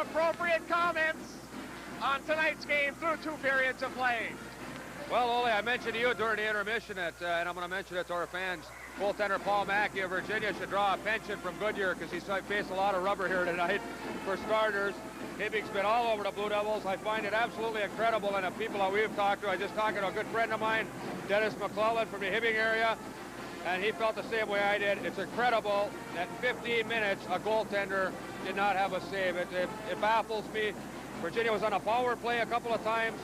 appropriate comments on tonight's game through 2 periods of play. Well, Ole, I mentioned to you during the intermission, that, and I'm going to mention it to our fans, goaltender Paul Mackey of Virginia should draw a pension from Goodyear because he's faced a lot of rubber here tonight. For starters, Hibbing's been all over the Blue Devils. I find it absolutely incredible, and the people that we've talked to, I just talked to a good friend of mine, Dennis McClellan from the Hibbing area, and he felt the same way I did. It's incredible that in 15 minutes a goaltender did not have a save. It baffles me. Virginia was on a power play a couple of times.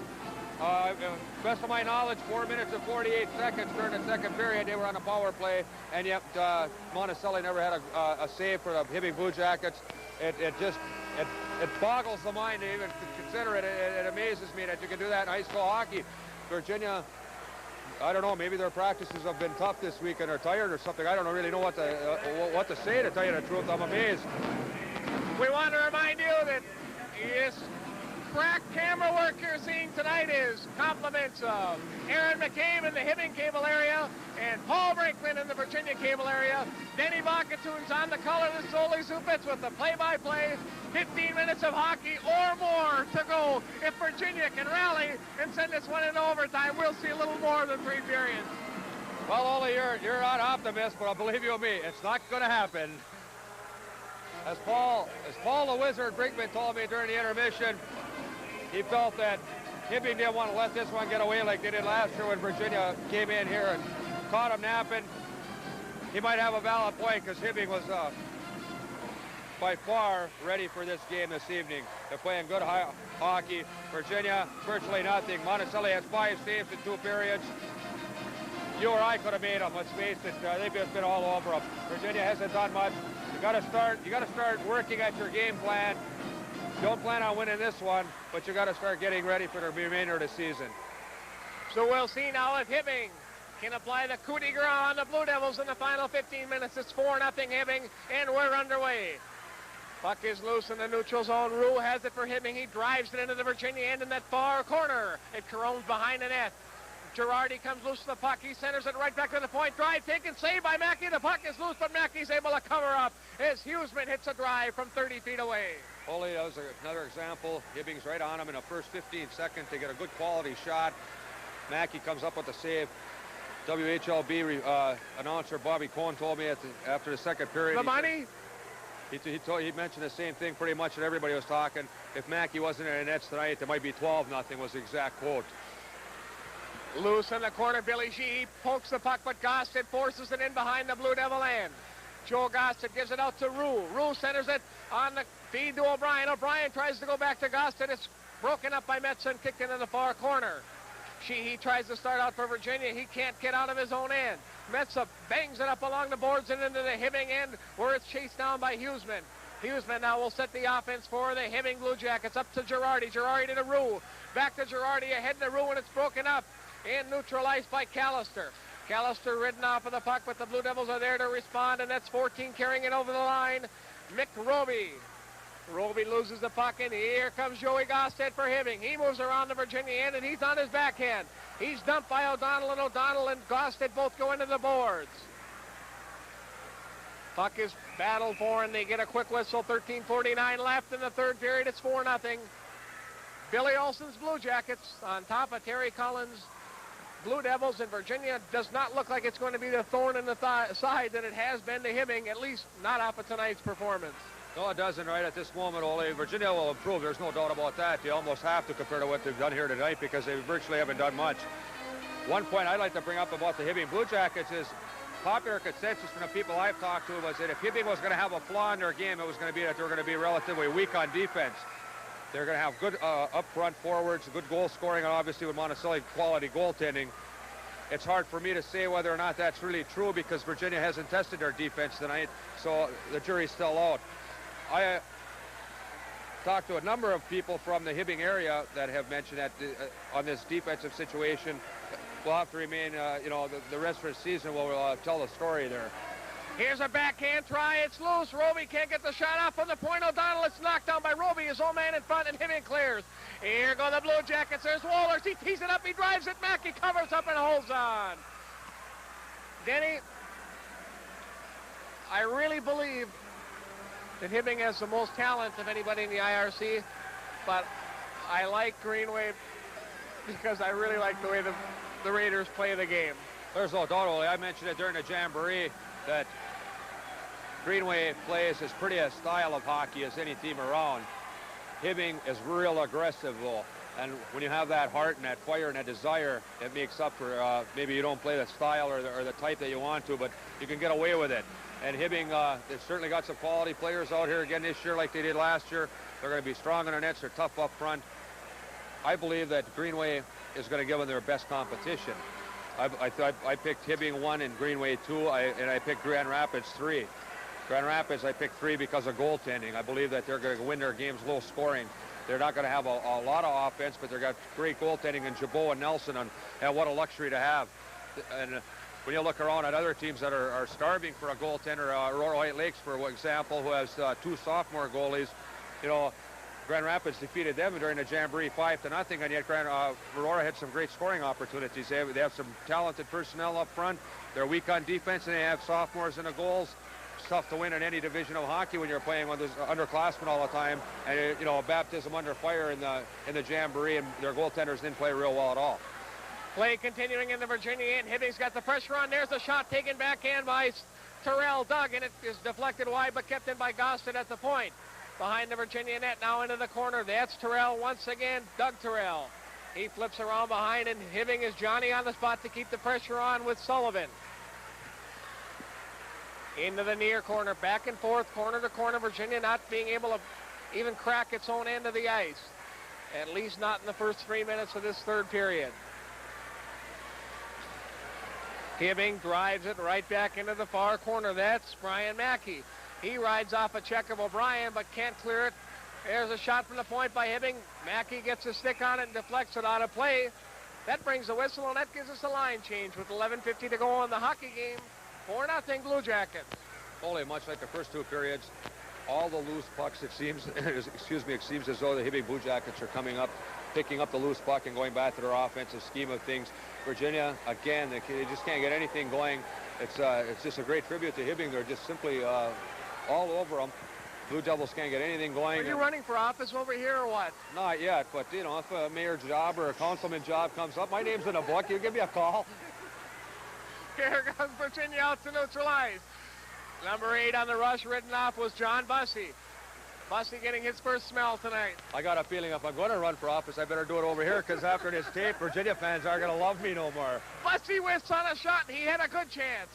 Best of my knowledge, 4 minutes and 48 seconds during the second period, they were on a power play, and yet Monticelli never had a save for the Hibbing Blue Jackets. It boggles the mind to even consider it. It amazes me that you can do that in high school hockey. Virginia, I don't know, maybe their practices have been tough this week and they're tired or something. I don't really know what to say, to tell you the truth. I'm amazed. We want to remind you that this crack camera work you're seeing tonight is compliments of Aaron McCabe in the Hibbing cable area and Paul Brinkman in the Virginia cable area. Denny Bakatoon's on the color of the Soli Zupits with the play-by-play. 15 minutes of hockey or more to go. If Virginia can rally and send this one into overtime, we'll see a little more than 3 periods. Well, Ole, you're an optimist, but I believe you me, it's not going to happen. As Paul the Wizard Brinkman told me during the intermission, he felt that Hibbing didn't want to let this one get away like they did last year when Virginia came in here and caught him napping. He might have a valid point because Hibbing was by far ready for this game this evening. They're playing good hockey. Virginia, virtually nothing. Monticelli has 5 saves in 2 periods. You or I could have made them, let's face it. They've just been all over them. Virginia hasn't done much. You got to start working at your game plan. Don't plan on winning this one, but you got to start getting ready for the remainder of the season. So we'll see now if Hibbing can apply the coup de grace on the Blue Devils in the final 15 minutes. It's 4-0 Hibbing, and we're underway. Puck is loose in the neutral zone. Rue has it for Hibbing. He drives it into the Virginia end in that far corner. It caroms behind the net. Girardi comes loose to the puck. He centers it right back to the point. Drive taken, saved by Mackey. The puck is loose, but Mackey's able to cover up as Huseman hits a drive from 30 feet away. Ole, that was another example. Hibbing's right on him in the first 15 seconds to get a good quality shot. Mackey comes up with the save. WHLB announcer Bobby Cohn told me after the second period. The money? He mentioned the same thing pretty much that everybody was talking. If Mackey wasn't in the nets tonight, there might be 12-0 was the exact quote. Loose in the corner, Billy Sheehy pokes the puck, but Gostin forces it in behind the Blue Devil end. Joe Gostin gives it out to Rue. Rue centers it on the feed to O'Brien. O'Brien tries to go back to Gostin. It's broken up by Metzen, kicked into the far corner. Sheehy tries to start out for Virginia. He can't get out of his own end. Metza bangs it up along the boards and into the Hibbing end where it's chased down by Huseman. Huseman now will set the offense for the Hibbing Blue Jackets. Up to Girardi. Girardi to Rue. Back to Girardi. Ahead to Rue, and it's broken up and neutralized by Callister. Callister ridden off of the puck, but the Blue Devils are there to respond, and that's 14 carrying it over the line. Mick Roby. Roby loses the puck, and here comes Joey Gosted for Hibbing. He moves around the Virginia end, and he's on his backhand. He's dumped by O'Donnell, and O'Donnell and Gosted both go into the boards. Puck is battled for, and they get a quick whistle. 13:49 left in the third period. It's 4-0. Billy Olson's Blue Jackets on top of Terry Collins' Blue Devils, in Virginia does not look like it's going to be the thorn in the side that it has been to Hibbing, at least not off of tonight's performance. No, it doesn't right at this moment, Ole. Virginia will improve. There's no doubt about that. They almost have to compare to what they've done here tonight because they virtually haven't done much. One point I'd like to bring up about the Hibbing Blue Jackets is popular consensus from the people I've talked to was that if Hibbing was going to have a flaw in their game, it was going to be that they were going to be relatively weak on defense. They're going to have good up-front forwards, good goal scoring, and obviously with Monticelli quality goaltending. It's hard for me to say whether or not that's really true because Virginia hasn't tested their defense tonight, so the jury's still out. I talked to a number of people from the Hibbing area that have mentioned that on this defensive situation, we'll have to remain, the rest of the season will tell the story there. Here's a backhand try. It's loose. Roby can't get the shot off from the point. O'Donnell, it's knocked down by Roby. His own man in front, and Hibbing clears. Here go the Blue Jackets. There's Wallers. He tees it up. He drives it. Mackey covers up and holds on. Denny, I really believe that Hibbing has the most talent of anybody in the IRC, but I like Greenway because I really like the way the Raiders play the game. There's no doubt, Ole. I mentioned it during the Jamboree that Greenway plays as pretty a style of hockey as any team around. Hibbing is real aggressive, though. And when you have that heart and that fire and that desire, it makes up for maybe you don't play the style or the type that you want to, but you can get away with it. And Hibbing, they've certainly got some quality players out here again this year like they did last year. They're going to be strong in their nets. They're tough up front. I believe that Greenway is going to give them their best competition. I picked Hibbing 1 and Greenway 2, and I picked Grand Rapids 3. Grand Rapids, I picked 3 because of goaltending. I believe that they're going to win their games low scoring. They're not going to have a lot of offense, but they've got great goaltending in Jabot and Nelson, and what a luxury to have. And when you look around at other teams that are starving for a goaltender, Aurora White Lakes, for example, who has 2 sophomore goalies, you know, Grand Rapids defeated them during the Jamboree 5-0, and yet Aurora had some great scoring opportunities. They have some talented personnel up front. They're weak on defense, and they have sophomores in the goals. It's tough to win in any division of hockey when you're playing with underclassmen all the time, and you know, a baptism under fire in the Jamboree, and their goaltenders didn't play real well at all. Play continuing in the Virginia end. Hibbing's got the pressure on. There's a shot taken backhand by Terrell Doug, and it is deflected wide but kept in by Gostin at the point. Behind the Virginia net, now into the corner. That's Terrell once again, Doug Terrell. He flips around behind, and Hibbing is Johnny on the spot to keep the pressure on with Sullivan. Into the near corner, back and forth, corner to corner. Virginia not being able to even crack its own end of the ice. At least not in the first 3 minutes of this third period. Hibbing drives it right back into the far corner. That's Brian Mackey. He rides off a check of O'Brien, but can't clear it. There's a shot from the point by Hibbing. Mackey gets a stick on it and deflects it out of play. That brings the whistle, and that gives us a line change with 11:50 to go in the hockey game. 4-0 Blue Jackets. Only much like the first 2 periods, all the loose pucks, it seems, it seems as though the Hibbing Blue Jackets are coming up, picking up the loose puck and going back to their offensive scheme of things. Virginia, again, they just can't get anything going. It's just a great tribute to Hibbing. They're just simply all over them. Blue Devils can't get anything going. Are you running for office over here or what? Not yet, but you know, if a mayor's job or a councilman job comes up, my name's in a book. You give me a call. Here comes Virginia out to neutralize. Number 8 on the rush, ridden off, was John Bussey. Bussey getting his first smell tonight. I got a feeling if I'm going to run for office, I better do it over here, because after this tape, Virginia fans aren't going to love me no more. Bussey whiffs on a shot, and he had a good chance.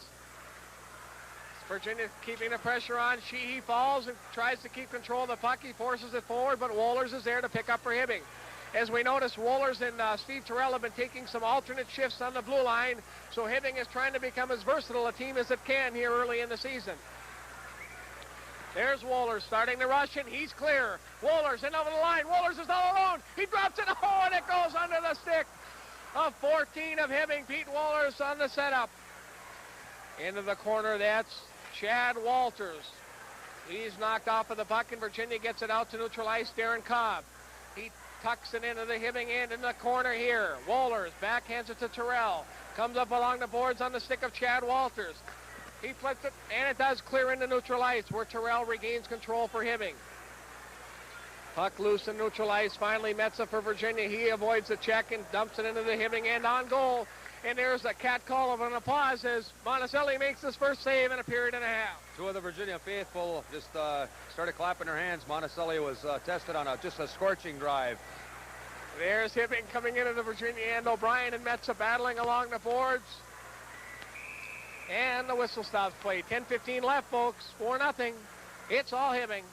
Virginia keeping the pressure on. Sheehy falls and tries to keep control of the puck. He forces it forward, but Wohlers is there to pick up for Hibbing. As we notice, Wohlers and Steve Terrell have been taking some alternate shifts on the blue line, so Hibbing is trying to become as versatile a team as it can here early in the season. There's Wohlers starting the rush, and he's clear. Wohlers in over the line. Wohlers is all alone. He drops it. Oh, and it goes under the stick of 14 of Hibbing. Pete Wohlers on the setup. Into the corner, that's Chad Walters. He's knocked off of the puck, and Virginia gets it out to neutralize Darren Cobb. He tucks it into the Hibbing end in the corner here. Wohlers backhands it to Terrell. Comes up along the boards on the stick of Chad Walters. He flips it, and it does clear into neutral ice, where Terrell regains control for Hibbing. Puck loose and neutral ice. Finally, Metza for Virginia. He avoids the check and dumps it into the Hibbing end on goal. And there's a cat call of an applause as Monticelli makes his first save in a period and a half. 2 of the Virginia faithful just started clapping their hands. Monticelli was tested on just a scorching drive. There's Hibbing coming into the Virginia end. O'Brien and Metza battling along the boards. And the whistle stops play. 10:15 left, folks. 4-0. It's all Hibbing.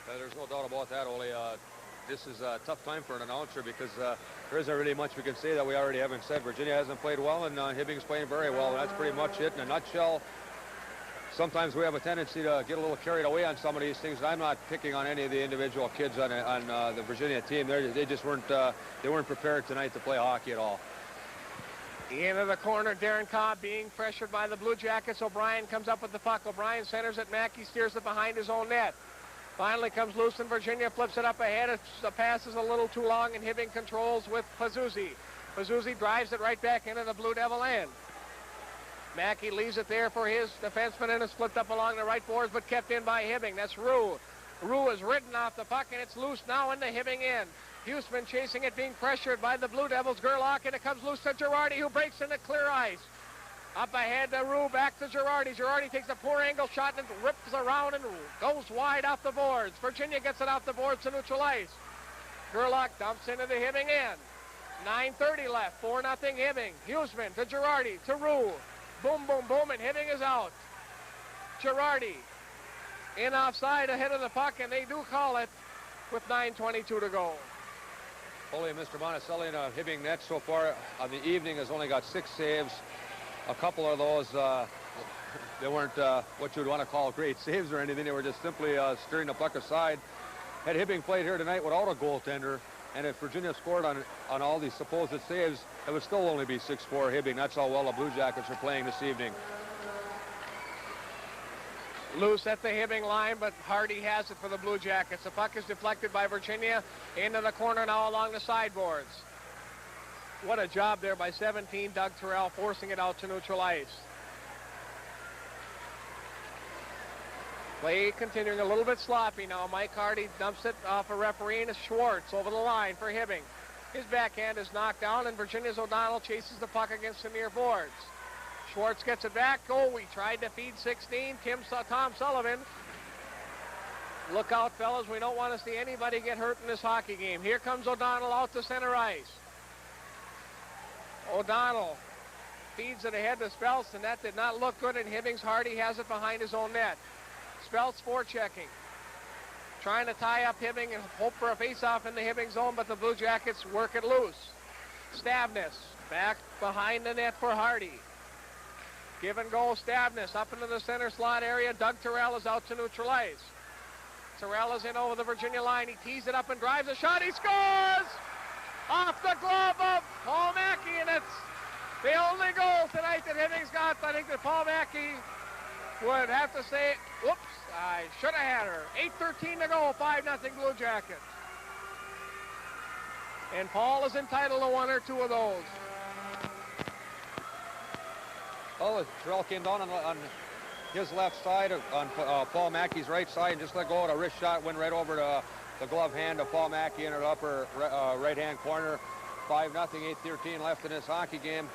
There's no doubt about that, Ole. This is a tough time for an announcer because there isn't really much we can say that we already haven't said. Virginia hasn't played well, and Hibbing's playing very well, and that's pretty much it in a nutshell. Sometimes we have a tendency to get a little carried away on some of these things, and I'm not picking on any of the individual kids on the Virginia team. They just weren't prepared tonight to play hockey at all. Into the corner, Darren Cobb being pressured by the Blue Jackets. O'Brien comes up with the puck. O'Brien centers it. Mackey steers it behind his own net. Finally comes loose, and Virginia flips it up ahead. The pass is a little too long, and Hibbing controls with Pazuzzi. Pazuzzi drives it right back into the Blue Devil end. Mackey leaves it there for his defenseman, and it's flipped up along the right boards, but kept in by Hibbing. That's Rue. Rue is ridden off the puck, and it's loose now in the Hibbing end. Huseman chasing it, being pressured by the Blue Devils. Gerlach, and it comes loose to Girardi, who breaks into clear ice. Up ahead to Rue, back to Girardi. Girardi takes a poor angle shot and rips around and goes wide off the boards. Virginia gets it off the boards to neutral ice. Gerlach dumps into the Hibbing end. 9:30 left, 4-0 Hibbing. Huseman to Girardi, to Rue. Boom, boom, boom, and Hibbing is out. Girardi in offside ahead of the puck, and they do call it with 9:22 to go. Only Mr. Monticelli in a Hibbing net so far on the evening has only got 6 saves. A couple of those, they weren't what you would want to call great saves or anything. They were just simply steering the puck aside. Had Hibbing played here tonight without a goaltender, and if Virginia scored on all these supposed saves, it would still only be 6-4 Hibbing. That's how well the Blue Jackets are playing this evening. Loose at the Hibbing line, but Hardy has it for the Blue Jackets. The puck is deflected by Virginia into the corner now along the sideboards. What a job there by 17, Doug Terrell, forcing it out to neutral ice. Play continuing a little bit sloppy now. Mike Hardy dumps it off a referee, and it's Schwartz over the line for Hibbing. His backhand is knocked down, and Virginia's O'Donnell chases the puck against the near boards. Schwartz gets it back. Oh, we tried to feed 16. Tom Sullivan. Look out, fellas. We don't want to see anybody get hurt in this hockey game. Here comes O'Donnell out to center ice. O'Donnell feeds it ahead to Speltz, and that did not look good, and Hibbing's Hardy has it behind his own net. Speltz forechecking. Trying to tie up Hibbing and hope for a face-off in the Hibbing zone, but the Blue Jackets work it loose. Stavness back behind the net for Hardy. Give and go, Stavness up into the center slot area. Doug Terrell is out to neutral ice. Terrell is in over the Virginia line. He tees it up and drives a shot. He scores! Off the glove of Paul Mackey, and it's the only goal tonight that Hibbing's got. I think that Paul Mackey would have to say, whoops, I should have had her. 8:13 to go, 5-0 Blue Jackets. And Paul is entitled to 1 or 2 of those. Well, Terrell came down on his left side, on Paul Mackey's right side, and just let go of a wrist shot, went right over to the glove hand of Paul Mackey in her upper right-hand corner. 5-0, 8:13 left in this hockey game.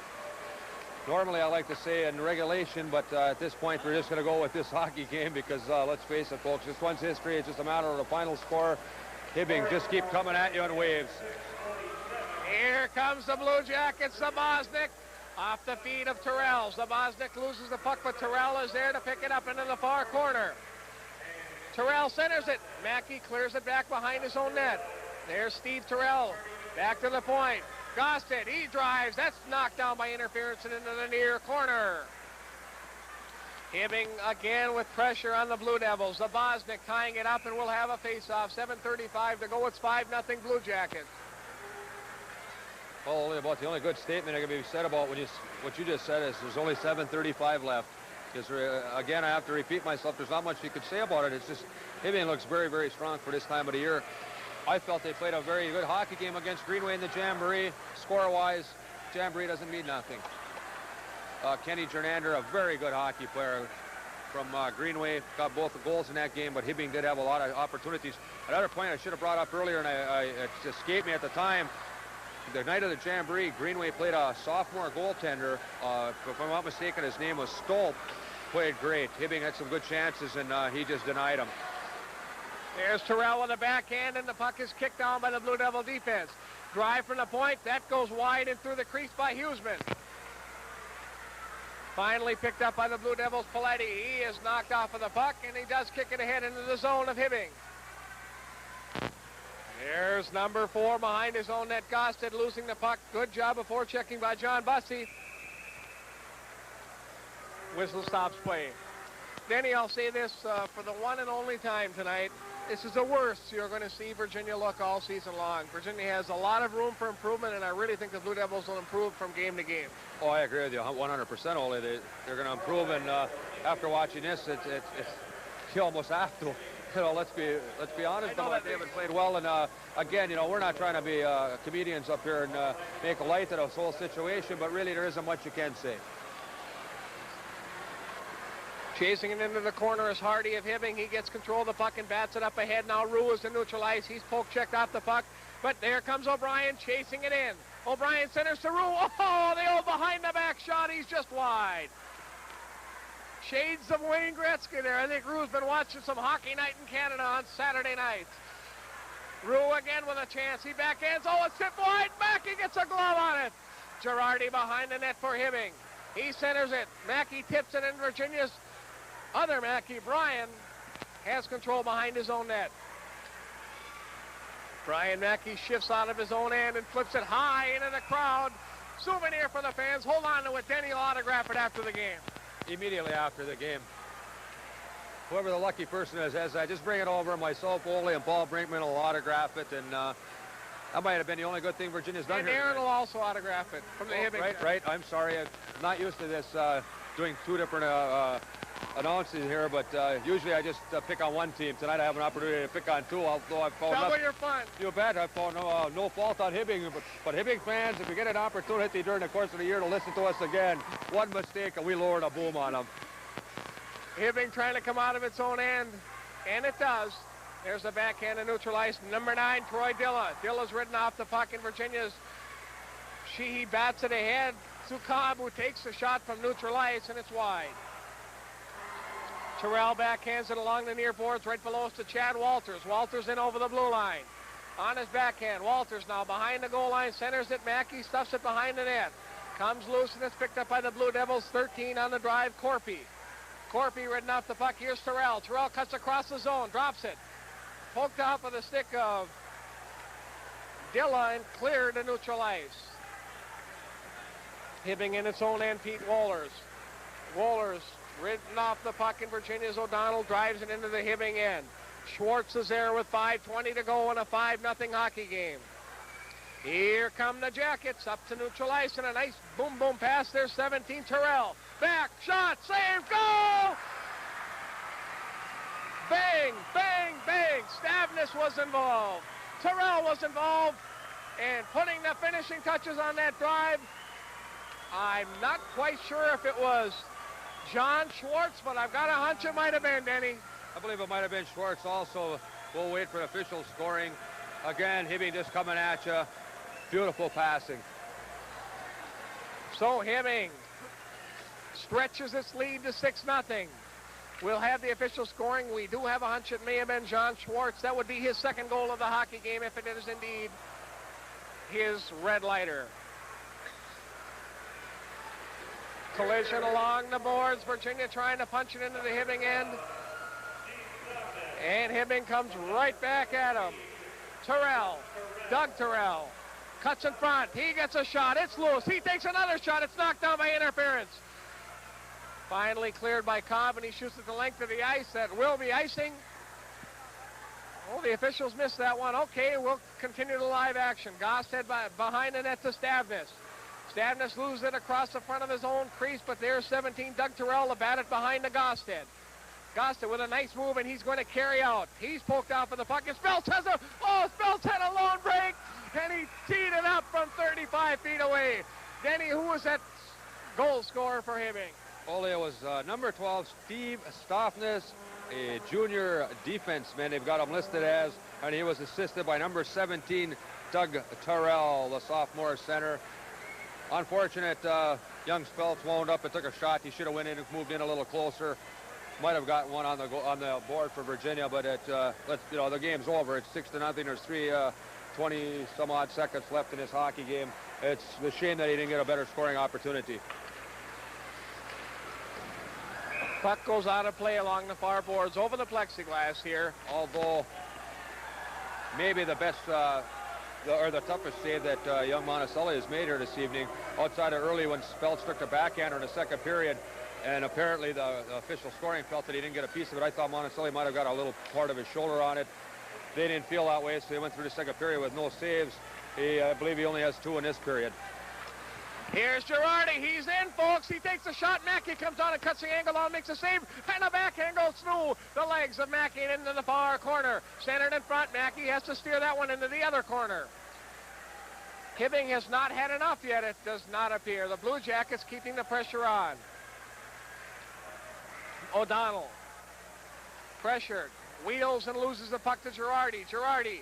Normally, I like to say in regulation, but at this point, we're just going to go with this hockey game because, let's face it, folks, this one's history. It's just a matter of the final score. Hibbing just keep coming at you in waves. Here comes the Blue Jackets, Zaboznik, off the feet of Terrell. Zaboznik loses the puck, but Terrell is there to pick it up into the far corner. Terrell centers it. Mackey clears it back behind his own net. There's Steve Terrell. Back to the point. Gosted, he drives. That's knocked down by interference and into the near corner. Hibbing again with pressure on the Blue Devils. Zaboznik tying it up, and we'll have a face-off. 7:35 to go. It's 5-0 Blue Jackets. Well, about the only good statement that can be said about what you just said is there's only 7:35 left. Because, again, I have to repeat myself, there's not much you could say about it. It's just, Hibbing looks very, very strong for this time of the year. I felt they played a very good hockey game against Greenway in the Jamboree. Score-wise, Jamboree doesn't mean nothing. Kenny Jernander, a very good hockey player from Greenway, got both the goals in that game, but Hibbing did have a lot of opportunities. Another point I should have brought up earlier, and it escaped me at the time, the night of the Jamboree, Greenway played a sophomore goaltender. If I'm not mistaken, his name was Stolp. Played great. Hibbing had some good chances, and he just denied them. There's Terrell with the backhand, and the puck is kicked down by the Blue Devil defense. Drive from the point. That goes wide and through the crease by Huseman. Finally picked up by the Blue Devils, Paletti. He is knocked off of the puck, and he does kick it ahead into the zone of Hibbing. There's number 4 behind his own net. Gosted losing the puck. Good job of forechecking by John Bussey. Whistle stops play. Denny, I'll say this for the one and only time tonight. This is the worst you're going to see Virginia look all season long. Virginia has a lot of room for improvement, and I really think the Blue Devils will improve from game to game. Oh, I agree with you 100%, Ole. They're going to improve, and after watching this, you almost have to. You know, let's be honest about it. They haven't played well, and again, you know, we're not trying to be comedians up here and make light of this whole situation, but really there isn't much you can say. Chasing it into the corner is Hardy of Hibbing. He gets control of the puck and bats it up ahead. Now Rue is to neutralize. He's poke checked off the puck. But there comes O'Brien chasing it in. O'Brien centers to Rue. Oh, the old behind the back shot. He's just wide. Shades of Wayne Gretzky there. I think Rue's been watching some hockey night in Canada on Saturday night. Rue again with a chance. He backhands. Oh, it's tipped wide. Mackey gets a glove on it. Girardi behind the net for Hibbing. He centers it. Mackey tips it in. Virginia's other Mackey, Brian, has control behind his own net. Brian Mackey shifts out of his own end and flips it high into the crowd. Souvenir for the fans. Hold on to it. Denny will autograph it after the game. Immediately after the game. Whoever the lucky person is, as I just bring it over, myself, Ole, and Paul Brinkman will autograph it, and that might have been the only good thing Virginia's done and here. And Aaron will also autograph it from the Hibbing. Right. I'm sorry. I'm not used to this, doing two different announcing here, but usually I just pick on one team. Tonight I have an opportunity to pick on two, although I've found double your fun. You bet. I've found no fault on Hibbing, but Hibbing fans, if you get an opportunity during the course of the year to listen to us again, one mistake and we lowered a boom on them. Hibbing trying to come out of its own end, and it does. There's the backhand to neutralize. Number 9, Troy Dilla. Dilla's ridden off the puck in Virginia's. He bats it ahead. Sukab, who takes the shot from neutral ice, and it's wide. Terrell backhands it along the near boards, right below us to Chad Walters. Walters in over the blue line. On his backhand, Walters now behind the goal line, centers it. Mackey stuffs it behind the net. Comes loose, and it's picked up by the Blue Devils. 13 on the drive, Corpy. Corpy ridden off the puck. Here's Terrell. Terrell cuts across the zone, drops it. Poked off of the stick of Dilla and cleared to neutral ice. Hibbing in its own end, Pete Wohlers. Wohlers ridden off the puck in Virginia's. O'Donnell drives it into the Hibbing end. Schwartz is there with 5:20 to go in a 5-0 hockey game. Here come the Jackets up to neutral ice, and a nice boom pass there. 17, Terrell. Back, shot, save, goal! Bang, bang, bang. Stavnes was involved. Terrell was involved, and putting the finishing touches on that drive. I'm not quite sure if it was John Schwartz, but I've got a hunch it might have been, Denny. I believe it might have been Schwartz also. We'll wait for official scoring. Again, Hibbing just coming at you. Beautiful passing. So Hibbing stretches its lead to 6-0. We'll have the official scoring. We do have a hunch it may have been John Schwartz. That would be his second goal of the hockey game if it is indeed his red lighter. Collision along the boards. Virginia trying to punch it into the Hibbing end. And Hibbing comes right back at him. Terrell, Doug Terrell, cuts in front. He gets a shot. It's loose. He takes another shot. It's knocked down by interference. Finally cleared by Cobb, and he shoots at the length of the ice. That will be icing. Oh, the officials missed that one. Okay, we'll continue the live action. Goss head behind the net to Stavnes. Stavnes loses it across the front of his own crease, but there's 17, Doug Terrell, to bat it behind the Gosted. Gosted with a nice move, and he's going to carry out. He's poked out for the puck. And Speltz has a lone break, and he teed it up from 35 feet away. Denny, who was that goal scorer for Hibbing? Ole, it was number 12, Steve Stoffness, a junior defenseman. They've got him listed as, and he was assisted by number 17, Doug Terrell, the sophomore center. Unfortunate, young Speltz wound up and took a shot. He should have went in and moved in a little closer. Might have gotten one on the board for Virginia, but the game's over. It's 6-0. There's 20 some odd seconds left in this hockey game. It's a shame that he didn't get a better scoring opportunity. Puck goes out of play along the far boards over the plexiglass here. Although maybe the best or the toughest save that young Monticelli has made here this evening, outside of early when Speltz took the backhander in the second period, and apparently the official scoring felt that he didn't get a piece of it. I thought Monticelli might have got a little part of his shoulder on it. They didn't feel that way, so he went through the second period with no saves. I believe he only has 2 in this period. Here's Girardi. He's in, folks. He takes a shot. Mackey comes on and cuts the angle on, makes a save, and a backhand goes through the legs of Mackey into the far corner. Centered in front. Mackey has to steer that one into the other corner. Hibbing has not had enough yet, it does not appear. The Blue Jackets keeping the pressure on. O'Donnell. Pressured. Wheels and loses the puck to Girardi. Girardi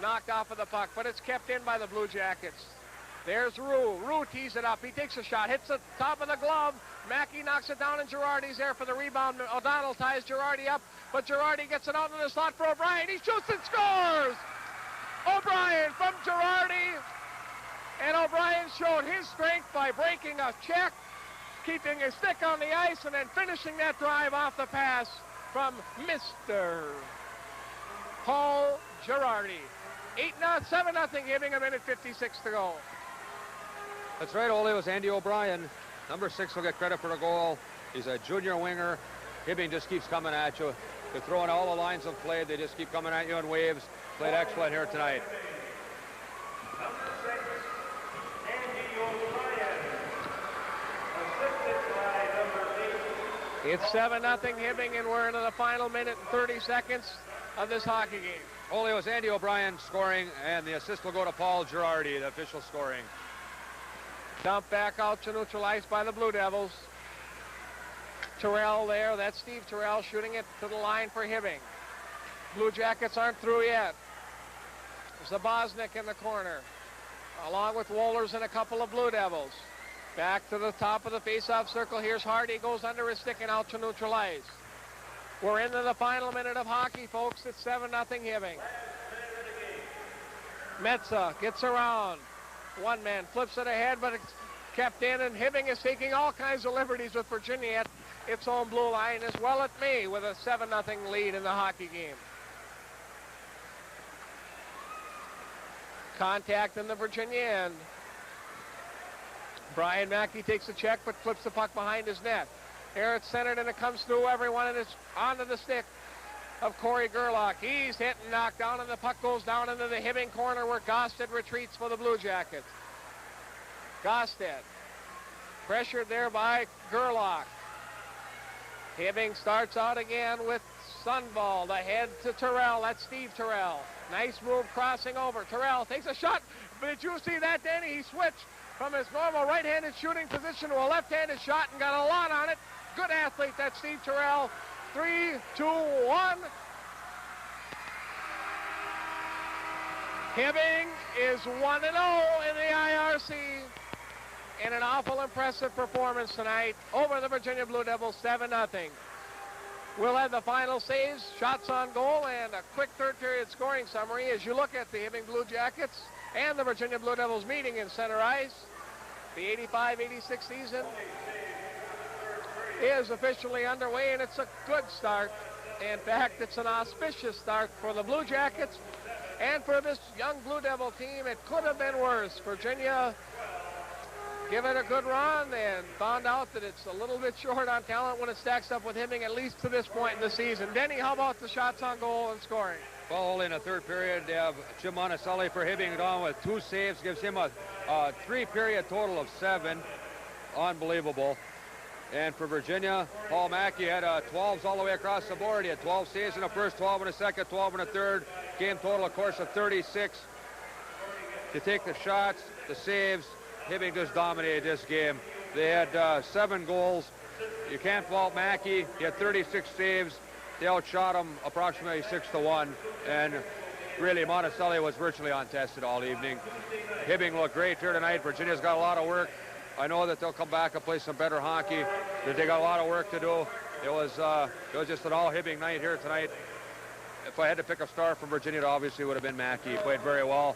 knocked off of the puck, but it's kept in by the Blue Jackets. There's Rue. Rue tees it up. He takes a shot, hits the top of the glove. Mackey knocks it down, and Girardi's there for the rebound. O'Donnell ties Girardi up, but Girardi gets it out in the slot for O'Brien. He shoots and scores! O'Brien from Girardi. And O'Brien showed his strength by breaking a check, keeping his stick on the ice, and then finishing that drive off the pass from Mr. Paul Girardi. 7-0 Hibbing, a minute 56 to go. That's right, Ole. It was Andy O'Brien. Number 6 will get credit for the goal. He's a junior winger. Hibbing just keeps coming at you. They're throwing all the lines of play. They just keep coming at you in waves. Played excellent here tonight. It's 7-0 Hibbing, and we're into the final minute and 30 seconds of this hockey game. Ole, it was Andy O'Brien scoring, and the assist will go to Paul Girardi, the official scoring. Dumped back out to neutral ice by the Blue Devils. Terrell there. That's Steve Terrell shooting it to the line for Hibbing. Blue Jackets aren't through yet. Zaboznik in the corner, along with Wohlers and a couple of Blue Devils. Back to the top of the face-off circle. Here's Hardy, goes under his stick and out to neutral ice. We're into the final minute of hockey, folks. It's 7-0 Hibbing. Metza gets around. One man flips it ahead, but it's kept in, and Hibbing is taking all kinds of liberties with Virginia at its own blue line, as well it may, with a 7-0 lead in the hockey game. Contact in the Virginia end. Brian Mackey takes a check, but flips the puck behind his net. Here it's centered, and it comes through everyone, and it's onto the stick of Corey Gerlach. He's hit and knocked down, and the puck goes down into the Hibbing corner where Gosted retreats for the Blue Jackets. Gosted pressured there by Gerlach. Hibbing starts out again with Sundvald ahead to Terrell. That's Steve Terrell. Nice move crossing over. Terrell takes a shot. But did you see that, Danny? He switched from his normal right-handed shooting position to a left-handed shot and got a lot on it. Good athlete, that's Steve Terrell. 3, 2, 1. Hibbing is 1-0 in the IRC in an awful impressive performance tonight over the Virginia Blue Devils, 7-0. We'll have the final saves, shots on goal, and a quick third period scoring summary as you look at the Hibbing Blue Jackets and the Virginia Blue Devils meeting in center ice. The 85-86 season is officially underway, and it's a good start. In fact, it's an auspicious start for the Blue Jackets and for this young Blue Devil team. It could have been worse. Virginia give it a good run and found out that it's a little bit short on talent when it stacks up with Hibbing, at least to this point in the season. Denny, how about the shots on goal and scoring? Well, in the third period, they have Jim Monticelli for Hibbing on with 2 saves, gives him a 3-period total of 7. Unbelievable. And for Virginia, Paul Mackey had 12s all the way across the board. He had 12 saves in the first, 12 in the second, 12 in the third. Game total, of course, of 36. To take the shots, the saves, Hibbing just dominated this game. They had 7 goals. You can't fault Mackey. He had 36 saves. They outshot him approximately 6-1. And really, Monticelli was virtually untested all evening. Hibbing looked great here tonight. Virginia's got a lot of work. I know that they'll come back and play some better hockey. That they got a lot of work to do. It was just an all Hibbing night here tonight. If I had to pick a star from Virginia, it obviously would have been Mackey. He played very well.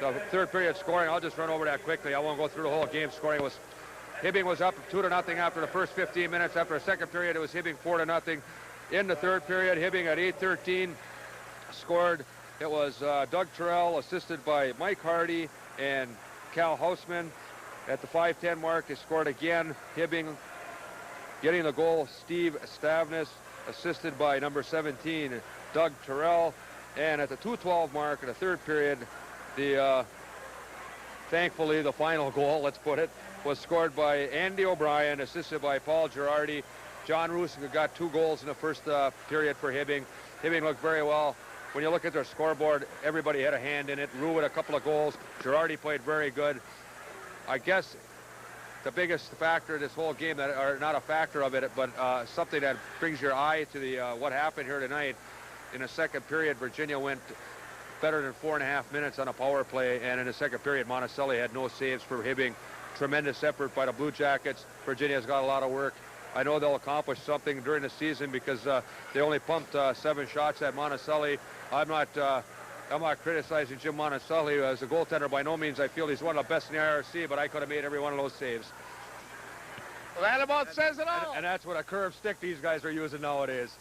The third period scoring, I'll just run over that quickly. I won't go through the whole game. Scoring was, Hibbing was up 2-0 after the first 15 minutes. After the second period, it was Hibbing 4-0. In the third period, Hibbing at 8:13 scored. It was Doug Terrell, assisted by Mike Hardy and Cal Hausman. At the 5:10 mark, they scored again. Hibbing getting the goal, Steve Stavnis, assisted by number 17, Doug Terrell. And at the 2:12 mark in the third period, thankfully the final goal, let's put it, was scored by Andy O'Brien, assisted by Paul Girardi. John Rusick got 2 goals in the first period for Hibbing. Hibbing looked very well. When you look at their scoreboard, everybody had a hand in it. Rue with a couple of goals. Girardi played very good. I guess the biggest factor in this whole game, that, or not a factor of it, but something that brings your eye to the what happened here tonight. In the second period, Virginia went better than 4.5 minutes on a power play, and in the second period, Monticelli had no saves for Hibbing. Tremendous effort by the Blue Jackets. Virginia's got a lot of work. I know they'll accomplish something during the season because they only pumped 7 shots at Monticelli. I'm not criticizing Jim Monticelli as a goaltender. By no means I feel he's one of the best in the IRC, but I could have made every one of those saves. Well, that about says it all. And that's what a curved stick these guys are using nowadays.